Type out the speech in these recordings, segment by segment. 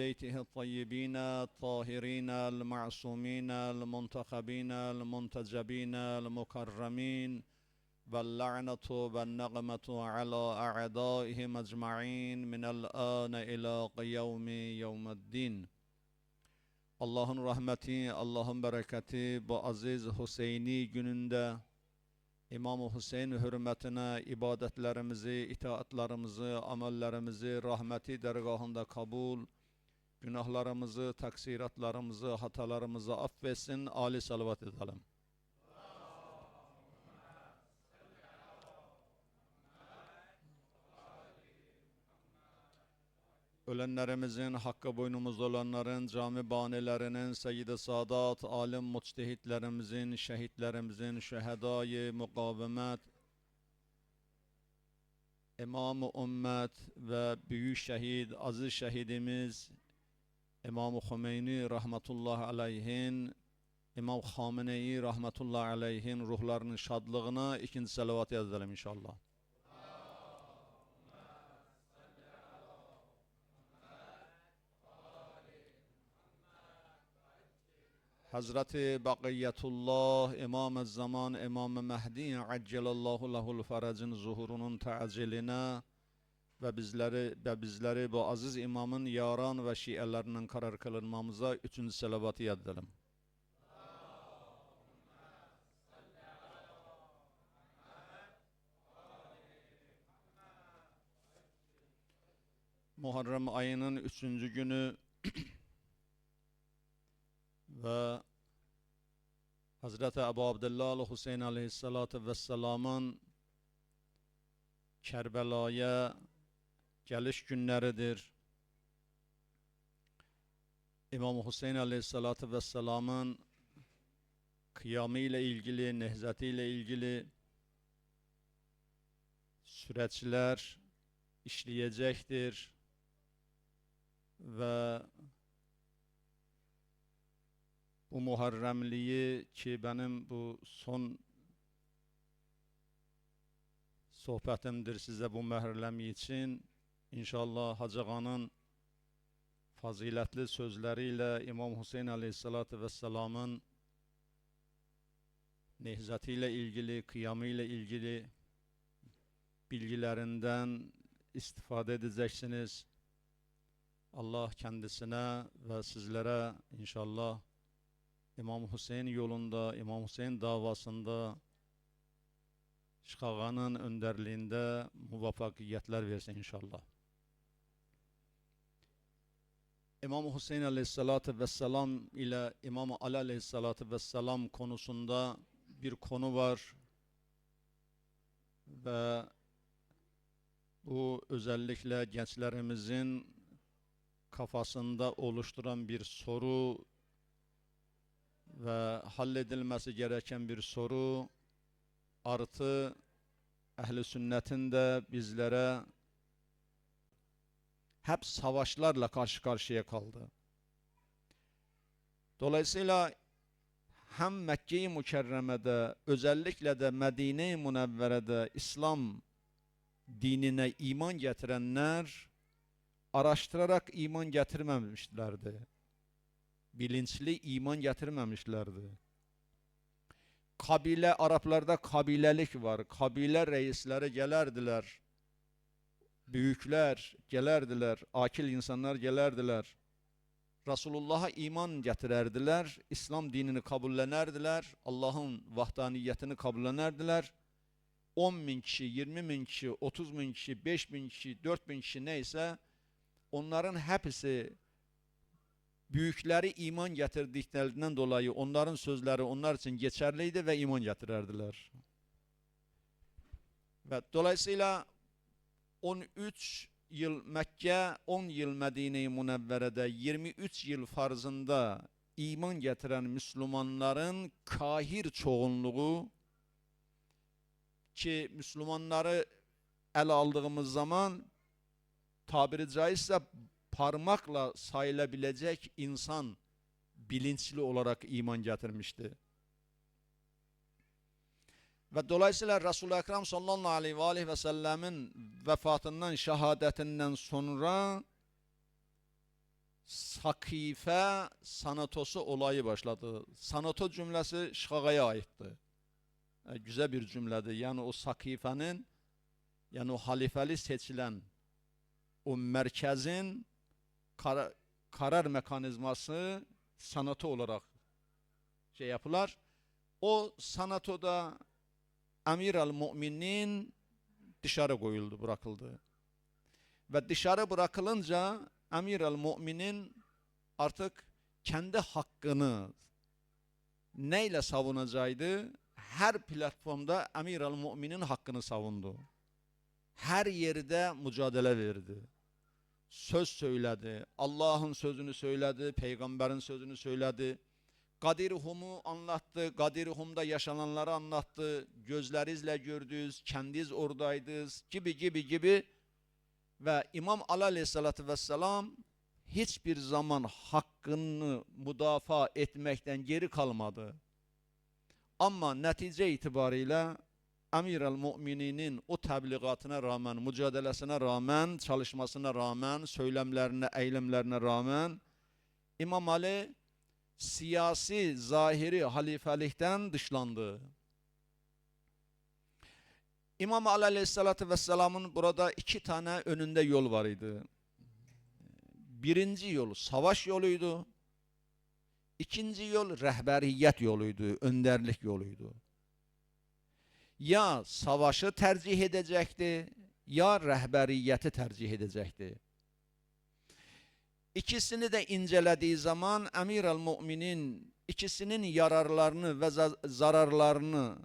بيته الطيبين الطاهرين المعصومين المنتخبين المنتجبين المكرمين، واللعنة والنقمة على أعدائهم أجمعين من الآن إلى يوم الدين. Allah'ın rahmeti, Allah'ın bereketi bu aziz Hüseyni gününde İmam-ı Hüseyin hürmetine ibadetlerimizi, itaatlarımızı, amellerimizi rahmeti dergahında kabul, günahlarımızı, taksiratlarımızı, hatalarımızı affetsin. Ali salavat edelim. Ölenlerimizin, hakkı boynumuzda olanların, cami banelerinin, Seyyid-i Sadat, alim muçtehitlerimizin, şehitlerimizin, şehedai mukavemet, İmam-ı Ümmet ve büyük şehit, aziz şehidimiz İmam-ı Hümeyni rahmetullahi aleyhin, İmam Hamene'yi rahmetullahi aleyhin ruhlarının şadlığına ikinci salavat edelim inşallah. Hazreti Bakiyetullah İmam-ı Zaman İmam-ı Mehdi accelallahu lehul feracın zuhurunun taciline ve bizleri bu aziz imamın yaran ve şiirlerinin karar kılınmamıza üçüncü salavatı edelim. Muharrem ayının 3. günü ve Hazreti Ebu Abdullah Hüseyin aleyhissalatu vesselamın Kerbela'ya geliş günleridir. İmam Hüseyin aleyhissalatu vesselamın kıyamı ile ilgili, nehzeti ile ilgili süreçler işleyecektir ve bu Muharremliği ki benim bu son sohbetimdir size bu Muharrem için inşallah Hacı Ağa'nın faziletli sözleriyle İmam Hüseyin aleyhissalatu vesselamın nehzetiyle ilgili, kıyamıyla ilgili bilgilerinden istifade edeceksiniz. Allah kendisine ve sizlere inşallah İmam Hüseyin yolunda, İmam Hüseyin davasında Şıkağanın önderliğinde muvaffakiyetler versin inşallah. İmam Hüseyin aleyhissalatu vesselam ile İmam Ali aleyhissalatu vesselam konusunda bir konu var ve bu özellikle gençlerimizin kafasında oluşturan bir soru ve halledilmesi gereken bir soru, artı ehl-i sünnetin de bizlere hep savaşlarla karşı karşıya kaldı. Dolayısıyla hem Mekke-i Mükerreme'de, özellikle de Medine-i Münevvere'de İslam dinine iman getirenler araştırarak iman getirmemişlerdi. Bilinçli iman getirmemişlerdi. Kabile, Araplarda kabilelik var. Kabile reisleri gelerdiler. Büyükler gelerdiler. Akil insanlar gelerdiler. Resulullah'a iman getirerdiler. İslam dinini kabullenerdiler. Allah'ın vahdaniyetini kabullenerdiler. 10 bin kişi, 20 bin kişi, 30 bin kişi, 5 bin kişi, 4 bin kişi neyse onların hepsi büyükleri iman getirdiklerinden dolayı onların sözleri onlar için geçerliydi ve iman getirerdiler. Ve dolayısıyla 13 yıl Mekke, 10 yıl Medine-i Münevvere'de, 23 yıl farzında iman getiren Müslümanların kahir çoğunluğu, ki Müslümanları ele aldığımız zaman tabiri caizse parmakla sayılabilecek insan bilinçli olarak iman getirmişti. Ve dolayısıyla Resul-i Ekrem sallallahu aleyhi ve sellemin vefatından, şehadetinden sonra Sakifə sanatosu olayı başladı. Sanato cümləsi Şıxağaya aiddir. Güzel bir cümlədir. Yəni o Sakifənin, yəni o halifəli seçilən o mərkəzin karar mekanizması sanato olarak şey yapılar. O sanatoda Emir el-Mu'minin dışarı koyuldu, bırakıldı. Ve dışarı bırakılınca Emir el-Mu'minin artık kendi hakkını neyle savunacaktı? Her platformda Emir el-Mu'minin hakkını savundu. Her yerde mücadele verdi. Söz söyledi. Allah'ın sözünü söyledi. Peygamberin sözünü söyledi. Qadir-Hum'u anlattı. Qadir-Hum'da yaşananları anlattı. Gözlerinizle gördünüz. Kendiniz oradaydınız. Gibi. Ve İmam Ali Aleyhisselatü Vesselam hiçbir zaman hakkını müdafaa etmekten geri kalmadı. Ama netice itibariyle Emir el-Mu'mininin o tebliğatına rağmen, mücadelesine rağmen, çalışmasına rağmen, söylemlerine, eylemlerine rağmen İmam Ali siyasi, zahiri halifelikten dışlandı. İmam Ali Aleyhisselatü Vesselam'ın burada iki tane önünde yol var idi. Birinci yol savaş yoluydu. İkinci yol rehberiyet yoluydu, önderlik yoluydu. Ya savaşı tercih edecekti, ya rehberiyeti tercih edecekti. İkisini de incelediği zaman Emir el-Mu'minin ikisinin yararlarını ve zararlarını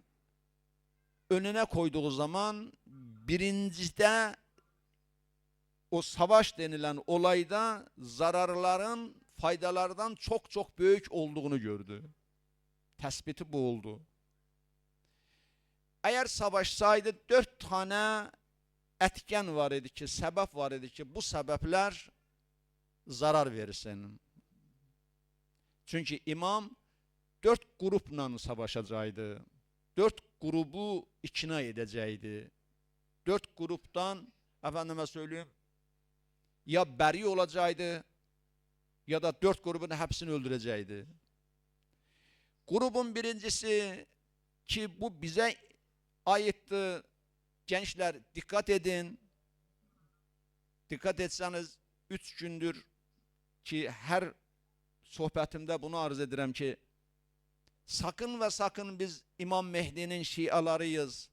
önüne koyduğu zaman birincide o savaş denilen olayda zararların faydalardan çok büyük olduğunu gördü. Tespiti bu oldu. Eğer savaşsaydı 4 tane etken var idi ki, sebep var idi ki bu sebepler zarar versin. Çünkü imam 4 grupla savaşacaktı. 4 grubu ikna edecekti. 4 gruptan efendime söyleyeyim ya beri olacaktı ya da 4 grubun hepsini öldürecekti. Grubun birincisi ki bu bize aitti. Gençler dikkat edin. Dikkat etseniz 3 gündür ki her sohbetimde bunu arz ederim ki sakın ve sakın biz İmam Mehdi'nin şialarıyız.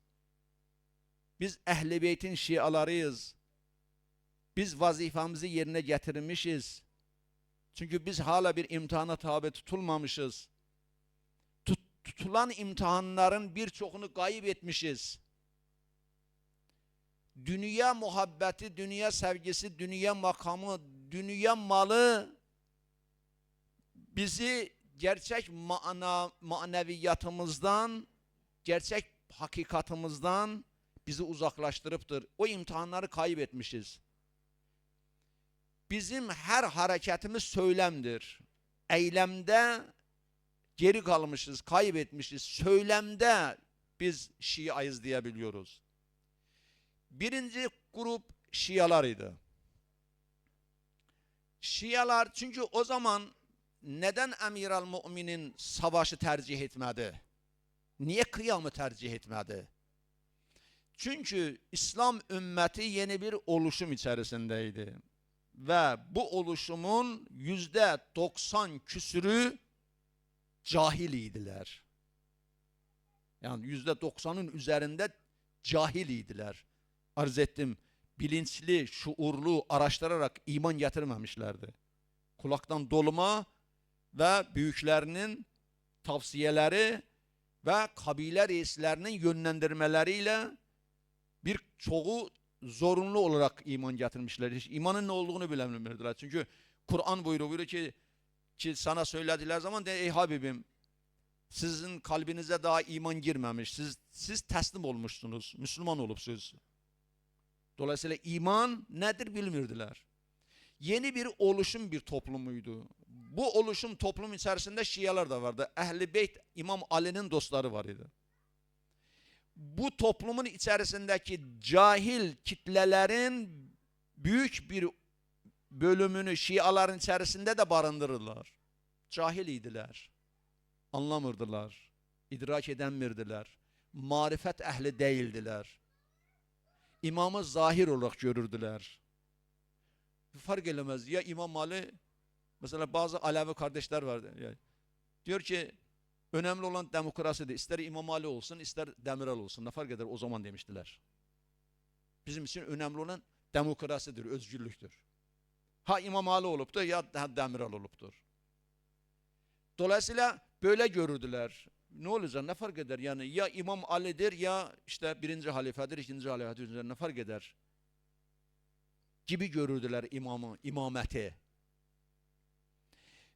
Biz Ehl-i Beyt'in şialarıyız. Biz vazifemizi yerine getirmişiz. Çünkü biz hala bir imtihana tabi tutulmamışız. Tutulan imtihanların birçokunu kayıp etmişiz. Dünya muhabbeti, dünya sevgisi, dünya makamı, dünya malı bizi gerçek maneviyatımızdan, gerçek hakikatimizden bizi uzaklaştırıptır. O imtihanları kaybetmişiz. Bizim her hareketimiz söylemdir. Eylemde geri kalmışız, kaybetmişiz. Söylemde biz Şiayız diyebiliyoruz. Birinci grup Şialarıydı. Şialar çünkü o zaman neden Emir el-Mu'minin savaşı tercih etmedi? Niye kıyamı tercih etmedi? Çünkü İslam ümmeti yeni bir oluşum içerisindeydi. Ve bu oluşumun %90 küsürü cahiliydiler. Yani %90'ın üzerinde cahiliydiler. Arz ettim, bilinçli, şuurlu, araştırarak iman getirmemişlerdi. Kulaktan dolma ve büyüklerinin tavsiyeleri ve kabile reislerinin yönlendirmeleriyle birçoğu zorunlu olarak iman getirmişler. Hiç imanın ne olduğunu bilemediler. Çünkü Kur'an buyuruyor ki sana söylediler zaman de ey Habibim sizin kalbinize daha iman girmemiş. Siz teslim olmuşsunuz. Müslüman olupsunuz. Dolayısıyla iman nedir bilmirdiler. Yeni bir oluşum bir toplumuydu. Bu oluşum toplum içerisinde Şialar da vardı. Ehl-i Beyt İmam Ali'nin dostları var idi. Bu toplumun içerisindeki cahil kitlelerin büyük bir bölümünü Şiaların içerisinde de barındırırlar. Cahil idiler. Anlamırdılar. İdrak edəmirdiler. Marifet ehli değildiler. İmamı zahir olarak görürdüler. Fark eləməz. Ya İmam Ali, mesela bazı Alevi kardeşler var. Diyor ki, önemli olan demokrasidir. İster İmam Ali olsun, ister Demirel olsun. Ne fark eder o zaman demiştiler. Bizim için önemli olan demokrasidir, özgürlüktür. Ha İmam Ali olubdur, ya Demirel olubdur. Dolayısıyla böyle görürdüler. Ne olacak, ne fark eder? Yani ya İmam Ali'dir, ya işte birinci halifedir, ikinci halifedir, ne fark eder? Gibi görürdüler imamı, imameti.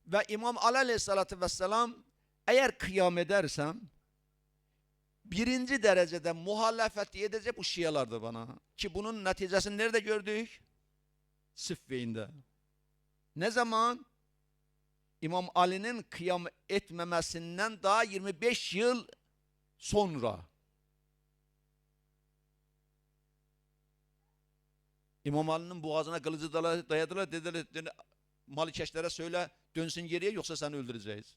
Ve İmam Ali aleyhissalatü vesselam, eğer kıyam edersem, birinci derecede muhalefet edecek bu Şialardı bana. Ki bunun neticesini nerede gördük? Siffeyn'de. Ne zaman? İmam Ali'nin kıyam etmemesinden daha 25 yıl sonra. İmam Ali'nin boğazına kılıcı dayadılar, dediler Malikeşlere söyle dönsün geriye, yoksa seni öldüreceğiz.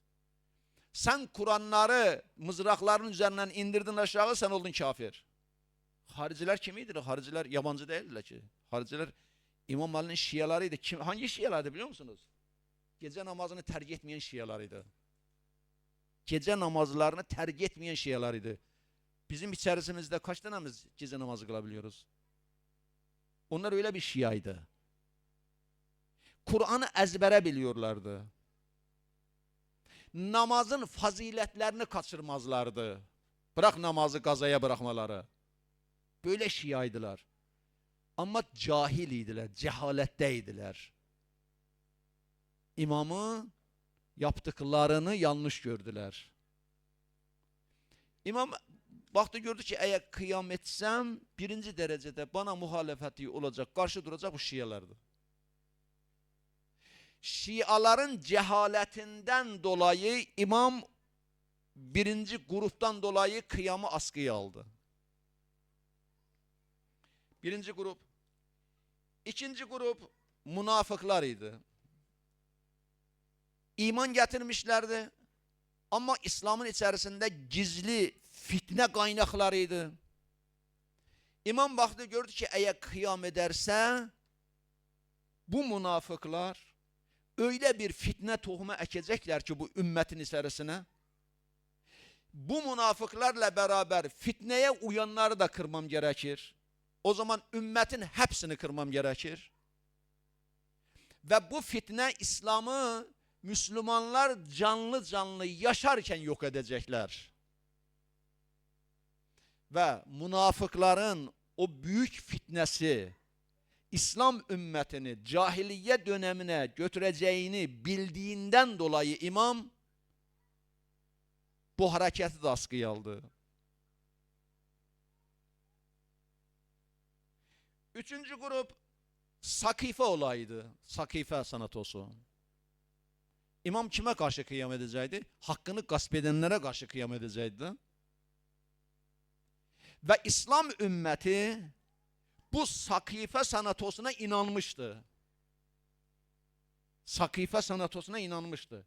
Sen Kur'anları mızrakların üzerinden indirdin aşağı, sen oldun kafir. Hariciler kimiydi? Hariciler yabancı değildiler ki. Hariciler İmam Ali'nin Şialarıydı. Hangi Şialarıydı biliyor musunuz? Gece namazını terk etmeyen Şialarıydı. Gece namazlarını terk etmeyen Şialarıydı. Bizim içerisimizde kaç tanemiz gece namazı kılabiliyoruz? Onlar öyle bir Şiaydı. Kur'an'ı ezbere biliyorlardı. Namazın faziletlerini kaçırmazlardı. Bırak namazı kazaya bırakmaları. Böyle Şiaydılar. Ama cahiliydiler, cehaletteydiler. İmamı yaptıklarını yanlış gördüler. İmam baktı, gördü ki eğer kıyam etsem birinci derecede bana muhalefeti olacak, karşı duracak bu Şialardı. Şiaların cehaletinden dolayı imam birinci gruptan dolayı kıyamı askıya aldı. Birinci grup. İkinci grup münafıklarıydı. İman getirmişlerdi. Ama İslam'ın içerisinde gizli fitne kaynaklarıydı. İmam baktı, gördü ki eğer kıyam ederse bu münafıklar öyle bir fitne tohumu ekecekler ki bu ümmetin içerisine. Bu münafıklarla beraber fitneye uyanları da kırmam gerekir. O zaman ümmetin hepsini kırmam gerekir. Ve bu fitne İslam'ı Müslümanlar canlı canlı yaşarken yok edecekler. Ve münafıkların o büyük fitnesi İslam ümmetini cahiliye dönemine götüreceğini bildiğinden dolayı imam bu hareketi de askıya aldı. Üçüncü grup Sakife olayıydı. Sakife sanatosu. İmam kime karşı kıyam edecekti? Hakkını gasp edenlere karşı kıyam edecekti. Ve İslam ümmeti bu Sakife sanatosuna inanmıştı. Sakife sanatosuna inanmıştı.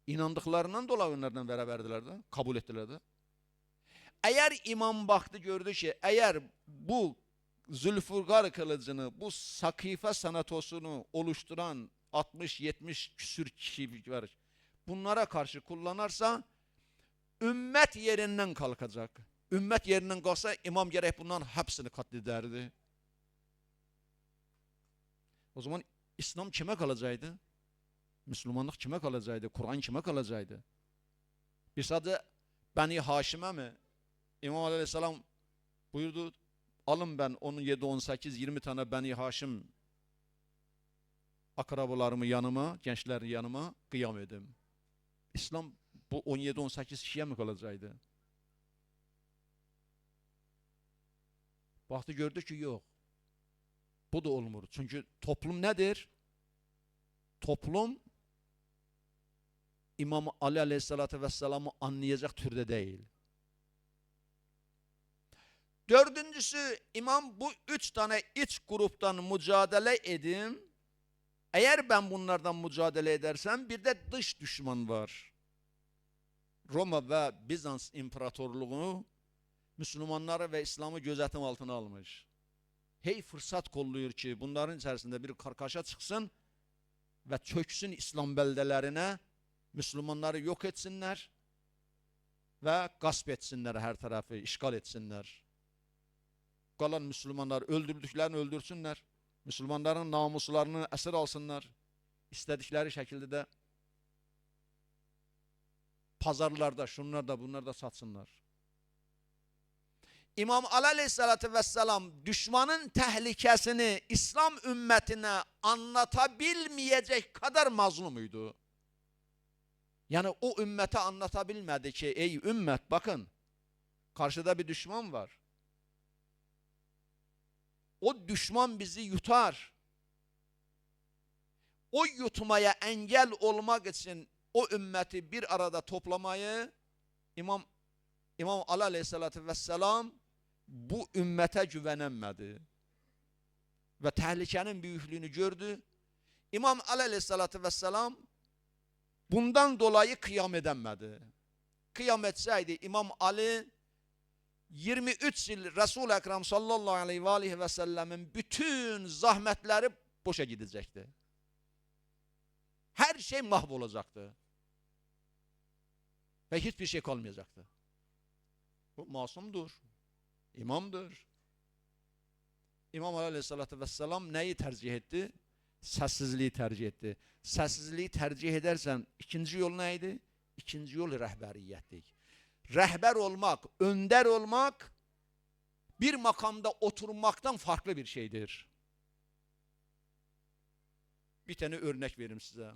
İnandıklarından dolayı onlardan beraberdiler de, kabul ettiler de. Eğer imam baktı, gördü ki eğer bu Zülfurgar kılıcını, bu Sakife sanatosunu oluşturan 60-70 küsür kişi var, bunlara karşı kullanırsa ümmet yerinden kalkacak. Ümmet yerinden kalksa imam gerek bunların hepsini katlederdi. O zaman İslam kime kalacaktı? Müslümanlık kime kalacaktı? Kur'an kime kalacaktı? Bir sadece Beni Haşim'e mi? İmam Aleyhisselam buyurdu, alın ben 17, 18, 20 tane Beni Haşim akrabalarımı yanıma, gençlerin yanıma kıyam edeyim. İslam bu 17-18 kişiye mi kalacaktı? Baktı, gördü ki yok. Bu da olmur. Çünkü toplum nedir? Toplum İmam Ali Aleyhisselatü Vesselam'ı anlayacak türde değil. Dördüncüsü, imam bu üç tane iç gruptan mücadele edin. Eğer ben bunlardan mücadele edersem bir de dış düşman var. Roma ve Bizans İmparatorluğu Müslümanları ve İslam'ı gözetim altına almış. Hey fırsat kolluyor ki bunların içerisinde bir kargaşa çıksın ve çöksün İslam beldelerine, Müslümanları yok etsinler ve gasp etsinler, her tarafı işgal etsinler. Kalan Müslümanlar öldürdüklerini öldürsünler. Müslümanların namuslarını esir alsınlar. İstedikleri şekilde de pazarlarda şunlar da bunlar da satsınlar. İmam Ali Aleyhisselatü Vesselam düşmanın tehlikesini İslam ümmetine anlatabilmeyecek kadar mazlumuydu. Yani o ümmete anlatabilmedi ki ey ümmet bakın karşıda bir düşman var. O düşman bizi yutar. O yutmaya engel olmak için o ümmeti bir arada toplamayı İmam Ali Aleyhisselatü Vesselam bu ümmete güvenemedi. Ve tehlikenin büyüklüğünü gördü. İmam Ali Aleyhisselatü Vesselam bundan dolayı kıyam edemedi. Kıyam etseydi İmam Ali 23 yıl Resul-i Ekrem sallallahu aleyhi ve sellemin bütün zahmetleri boşa gidecekti. Her şey mahvolacaktı. Ve hiçbir şey kalmayacaktı. Bu masumdur. İmamdır. İmam Ali Aleyhisselatü Vesselam neyi tercih etti? Sessizliği tercih etti. Sessizliği tercih edersen ikinci yol neydi? İkinci yol rehberiyettik. Rehber olmak, önder olmak bir makamda oturmaktan farklı bir şeydir. Bir tane örnek vereyim size.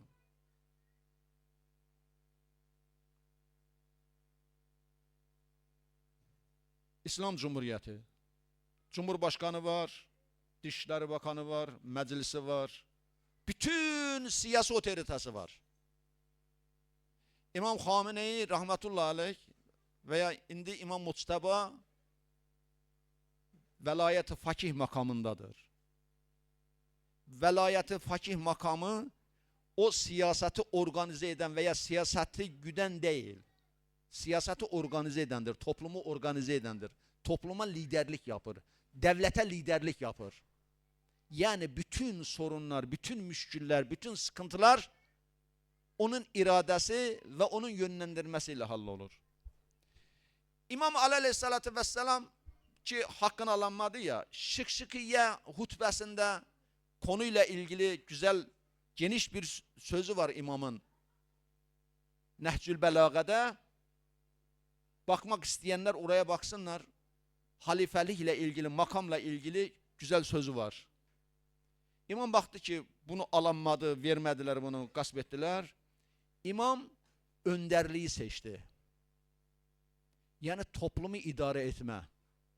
İslam Cumhuriyeti. Cumhurbaşkanı var, Dışişleri Bakanı var, meclisi var. Bütün siyasi otoritesi var. İmam Hamenei rahmetullahi aleyh veya indi İmam Muçtaba velayeti fakih makamındadır. Velayeti fakih makamı o siyaseti organize eden veya siyaseti güden değil. Siyaseti organize edendir, toplumu organize edendir. Topluma liderlik yapar, devlete liderlik yapar. Yani bütün sorunlar, bütün müşküller, bütün sıkıntılar onun iradesi ve onun yönlendirmesiyle hallolur. İmam Ali Aleyhisselatü Vesselam ki hakkını alınmadı ya, Şık-Şıkiye hutbesinde konuyla ilgili güzel, geniş bir sözü var imamın. Nehcül Belaga'da. Bakmak isteyenler oraya baksınlar. Halifelikle ilgili, makamla ilgili güzel sözü var. İmam baktı ki bunu alınmadı, vermediler bunu, gasp ettiler. İmam önderliği seçti. Yani toplumu idare etme,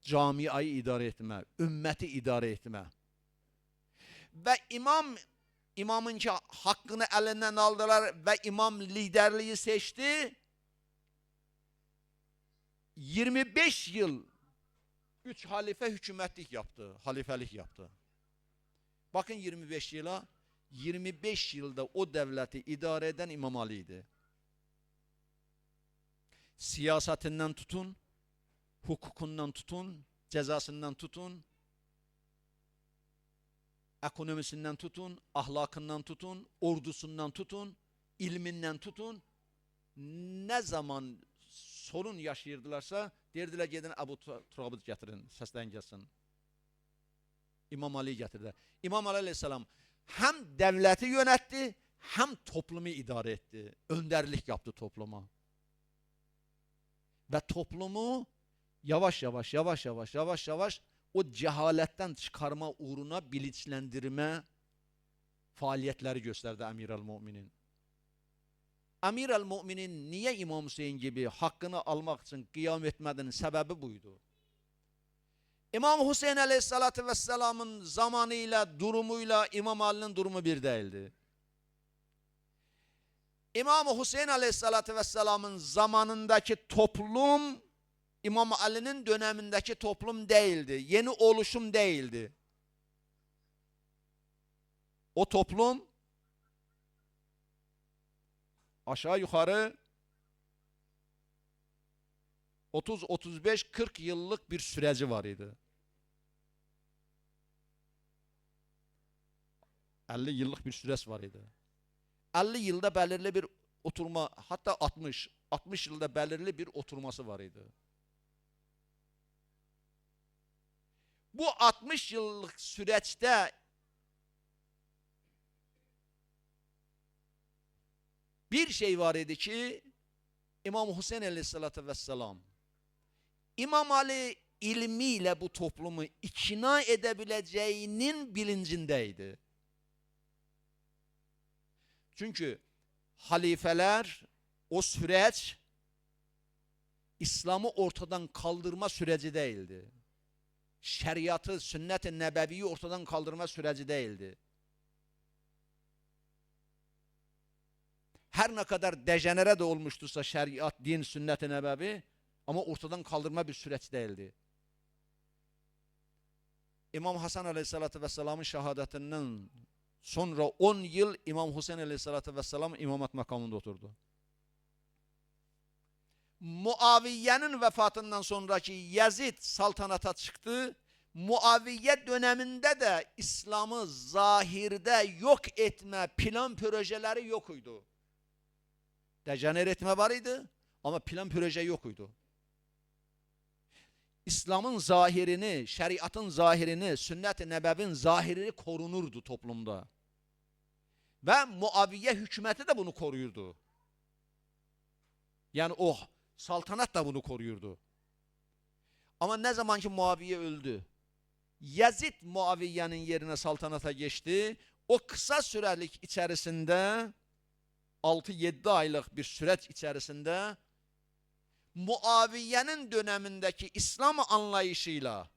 camiayı idare etme, ümmeti idare etme. Ve imamın hakkını elinden aldılar ve imam liderliği seçti. 25 yıl 3 halife hükümetlik yaptı, halifelik yaptı. Bakın 25 yıla, 25 yılda o devleti idare eden İmam Ali'ydi. Siyasetinden tutun, hukukundan tutun, cezasından tutun, ekonomisinden tutun, ahlakından tutun, ordusundan tutun, ilminden tutun. Ne zaman sorun yaşayırdılarsa derdiler gedin Ebu Turab'ı getirin, səsləyin gəlsin. İmam Ali getirdi. İmam Ali Aleyhisselam hem devleti yönetti hem toplumu idare etti. Önderlik yaptı topluma. Ve toplumu yavaş yavaş o cehaletten çıkarma uğruna bilinçlendirme faaliyetleri gösterdi Emir el-Mu'minin. Emir el-Mu'minin niye İmam Hüseyin gibi hakkını almak için kıyam etmediğinin sebebi buydu. İmam Hüseyin Aleyhisselatü Vesselam'ın zamanıyla, durumuyla İmam Ali'nin durumu bir değildi. İmam Hüseyin Aleyhisselatü Vesselam'ın zamanındaki toplum, İmam Ali'nin dönemindeki toplum değildi. Yeni oluşum değildi. O toplum aşağı yukarı 30, 35, 40 yıllık bir süreci var idi. 50 yıllık bir süresi var idi. 50 yılda belirli bir oturma, hatta 60 yılda belirli bir oturması var idi. Bu 60 yıllık süreçte bir şey var idi ki İmam Hüseyin Aleyhisselatü Vesselam İmam Ali ilmiyle bu toplumu ikna edebileceğinin bilincindeydi. Çünkü halifeler, o süreç İslam'ı ortadan kaldırma süreci değildi. Şeriatı, sünnet-i nebeviyi ortadan kaldırma süreci değildi. Her ne kadar dejenere de olmuştursa şeriat, din, sünnet-i nebevi, ama ortadan kaldırma bir süreç değildi. İmam Hasan Aleyhisselatü Vesselam'ın şehadetinden sonra 10 yıl İmam Hüseyin Aleyhisselatü Vesselam imamet makamında oturdu. Muaviye'nin vefatından sonraki Yazid saltanata çıktı. Muaviye döneminde de İslam'ı zahirde yok etme plan projeleri yokuydu. Dejener etme var idi ama plan proje yokuydu. İslam'ın zahirini, şeriatın zahirini, sünnet-i nebevin zahirini korunurdu toplumda. Ve Muaviye hükümeti de bunu koruyurdu. Yani o saltanat da bunu koruyurdu. Ama ne zaman ki Muaviye öldü, Yazid Muaviye'nin yerine saltanata geçti. O kısa sürelik içerisinde 6-7 aylık bir süreç içerisinde Muaviye'nin dönemindeki İslam anlayışıyla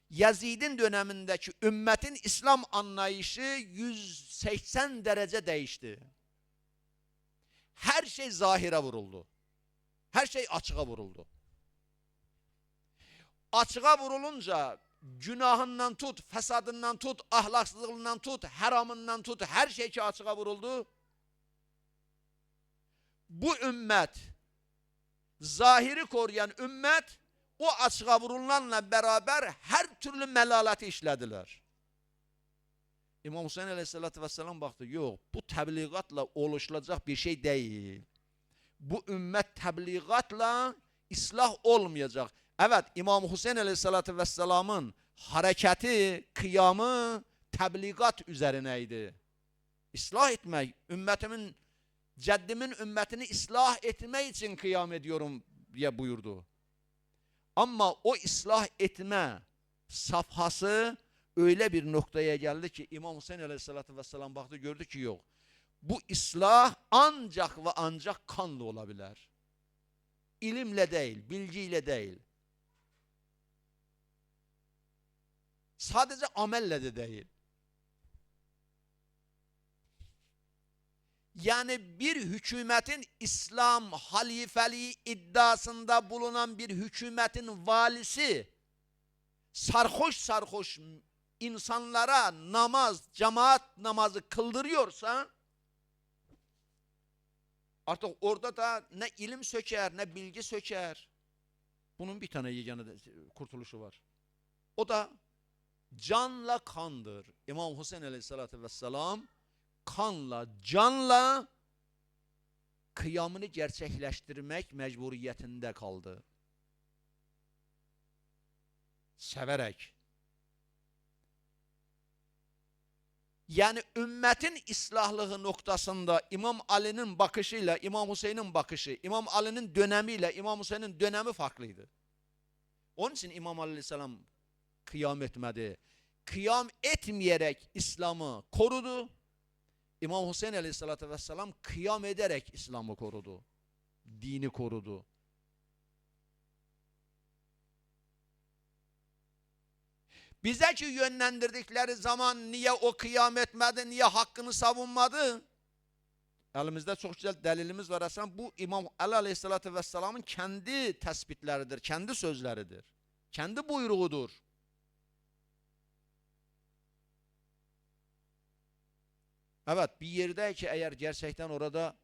Yazid'in dönemindeki ümmetin İslam anlayışı 180 derece değişti. Her şey zahire vuruldu. Her şey açığa vuruldu. Açığa vurulunca günahından tut, fesadından tut, ahlaksızlığından tut, haramından tut, her şey ki açığa vuruldu. Bu ümmet, zahiri koruyan ümmet, o açığa vurulanla beraber her türlü melaleti işlediler. İmam Hüseyin Aleyhisselatü Vesselam baktı, yok, bu tebliğatla oluşulacak bir şey değil. Bu ümmet tebliğatla ıslah olmayacak. Evet, İmam Hüseyin Aleyhisselatü Vesselam'ın hareketi, kıyamı tebliğat üzerineydi. İslah etmek, ümmetimin, ceddimin ümmetini ıslah etmek için kıyam ediyorum diye buyurdu. Ama o ıslah etme safhası öyle bir noktaya geldi ki İmam Hüseyin Aleyhisselatü Vesselam baktı, gördü ki yok. Bu ıslah ancak ve ancak kanla olabilir. İlimle değil, bilgiyle değil. Sadece amelle de değil. Yani bir hükümetin İslam halifeliği iddiasında bulunan bir hükümetin valisi sarhoş sarhoş insanlara namaz, cemaat namazı kıldırıyorsa artık orada da ne ilim söker, ne bilgi söker. Bunun bir tane yegane kurtuluşu var. O da canla kandır. İmam Hüseyin Aleyhisselatü Vesselam kanla, canla kıyamını gerçekleştirmek mecburiyetinde kaldı. Severek. Yani ümmetin islahlığı noktasında İmam Ali'nin bakışıyla İmam Hüseyin'in bakışı, İmam Ali'nin dönemiyle İmam Hüseyin'in dönemi farklıydı. Onun için İmam Aleyhisselam kıyam etmedi. Kıyam etmeyerek İslam'ı korudu. İmam Hüseyin Aleyhisselatü Vesselam kıyam ederek İslam'ı korudu. Dini korudu. Bize ki yönlendirdikleri zaman niye o kıyam etmedi, niye hakkını savunmadı? Elimizde çok güzel delilimiz var. Aslında bu İmam Ali Aleyhisselatü Vesselam'ın kendi tespitleridir, kendi sözleridir. Kendi buyruğudur. Evet, bir yerde ki eğer gerçekten orada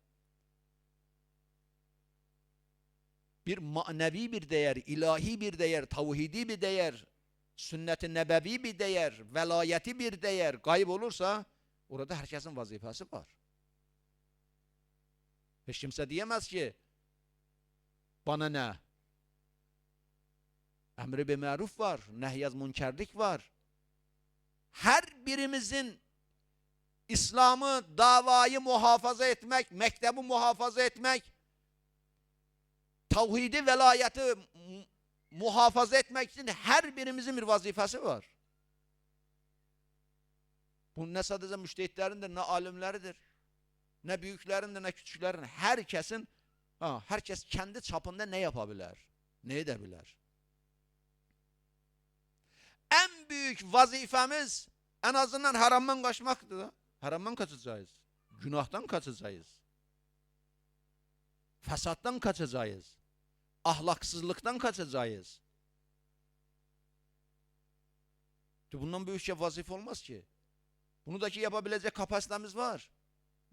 bir manevi bir değer, ilahi bir değer, tavhidi bir değer, sünnet-i nebevi bir değer, velayeti bir değer kayıp olursa orada herkesin vazifesi var. Hiç kimse diyemez ki bana ne? Emri bi maruf var, nehyaz münkerlik var. Her birimizin İslam'ı, davayı muhafaza etmek, mektebi muhafaza etmek, tavhidi, velayeti muhafaza etmek için her birimizin bir vazifesi var. Bu ne sadece müştehitlerindir, ne alimleridir, ne büyüklerindir, ne küçüklerindir. Herkes kendi çapında ne yapabilir, ne edebilir? En büyük vazifemiz en azından haramdan kaçmaktır da. Haramdan kaçacağız. Günahtan kaçacağız. Fesattan kaçacağız. Ahlaksızlıktan kaçacağız. Bundan büyük şey vazife olmaz ki. Bunu da ki yapabilecek kapasitemiz var.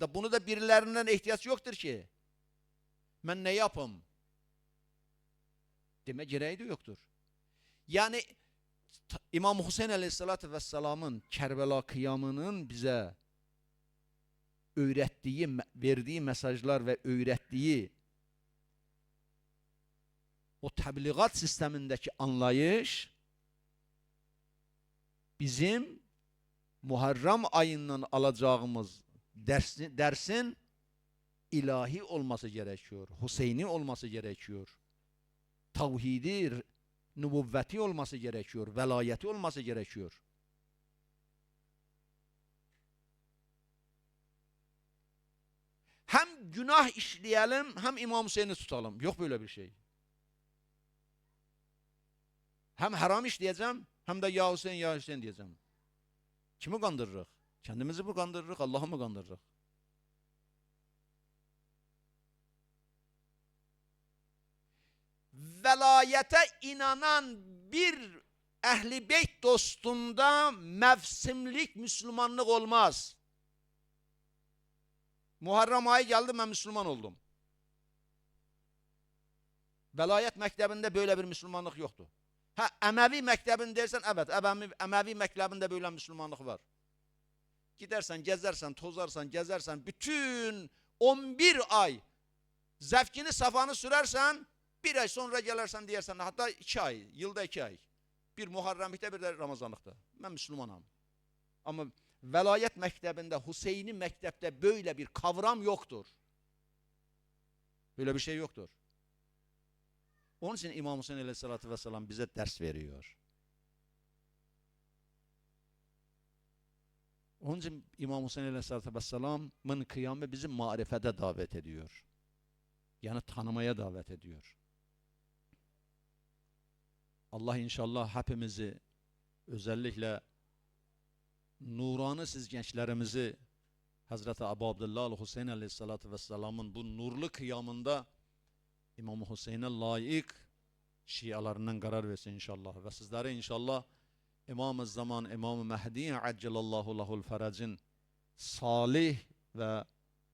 Bunu da birilerinden ihtiyaç yoktur ki. Ben ne yapayım? Deme gereği de yoktur. Yani İmam Hüseyin Aleyhisselatü Vesselam'ın Kerbela kıyamının bize öğrettiği, verdiği mesajlar ve öğrettiği o tebliğat sistemindeki anlayış bizim Muharrem ayından alacağımız dersin ilahi olması gerekiyor. Hüseyni olması gerekiyor. Tavhidi, nübüvveti olması gerekiyor. Velayeti olması gerekiyor. Hem günah işleyelim hem İmam Hüseyin'i tutalım. Yok böyle bir şey. Hem haram işleyeceğim hem de ya Hüseyin ya Hüseyin diyeceğim. Kimi kandırırıq? Kendimizi mi kandırırıq, Allah'ı mı kandırırıq? Velayete inanan bir ehli beyt dostunda mevsimlik Müslümanlık olmaz. Muharrem ayı geldi, ben Müslüman oldum. Velayet mektebinde böyle bir Müslümanlık yoktu. Emevi mektebini dersen, evet, Emevi mektebinde böyle Müslümanlık var. Gidersen, gezersen, tozarsan, gezersen, bütün 11 ay zevkini, safanı sürersen, bir ay sonra gelirsen diyersen, hatta 2 ay, yılda 2 ay. Bir Muharremlikte, bir de Ramazanlıkta. Ben Müslümanım. Ama velayet mektebinde, Hüseyin'i mektepte böyle bir kavram yoktur. Böyle bir şey yoktur. Onun için İmam Hüseyin Aleyhisselatü Vesselam bize ders veriyor. Onun için İmam Hüseyin Aleyhisselatü Vesselam'ın kıyamı bizi marifete davet ediyor. Yani tanımaya davet ediyor. Allah inşallah hepimizi, özellikle nurani siz gençlerimizi Hazreti Ebu Abdullah Hüseyin Aleyhisselatü Vesselam'ın bu nurlu kıyamında İmam Hüseyin'e layık şialarından karar versin inşallah. Ve sizlere inşallah İmam-ı Zaman, İmam-ı Mehdi Accelallahu Lahul Ferac'in salih ve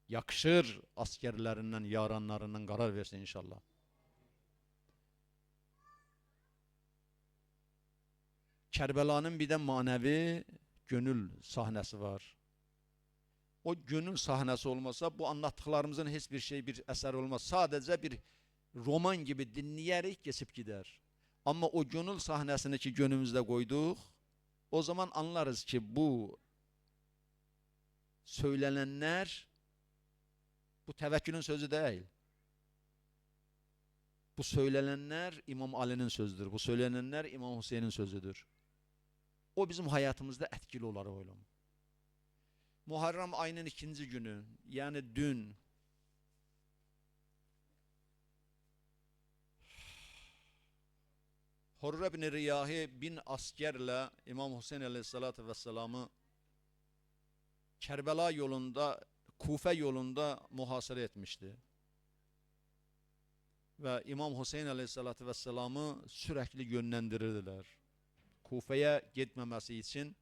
yakışır askerlerinden, yaranlarından karar versin inşallah. Kerbela'nın bir de manevi gönül sahnesi var. O gönül sahnesi olmasa bu anlattıklarımızın hiçbir şey bir eser olmaz. Sadece bir roman gibi dinleyerek geçip gider. Ama o gönül sahnesini ki gönlümüzde koyduk, o zaman anlarız ki bu söylenenler bu tevekkülün sözü değil. Bu söylenenler İmam Ali'nin sözüdür. Bu söylenenler İmam Hüseyin'in sözüdür. O bizim hayatımızda etkili olarak oylum. Muharrem ayının 2. günü, yani dün Hurre bin Riyahi 1000 askerle İmam Hüseyin Aleyhisselatü Vesselam'ı Kerbela yolunda, Kufe yolunda muhasere etmişti. Ve İmam Hüseyin Aleyhisselatü Vesselam'ı sürekli yönlendirirdiler. Kufe'ye gitmemesi için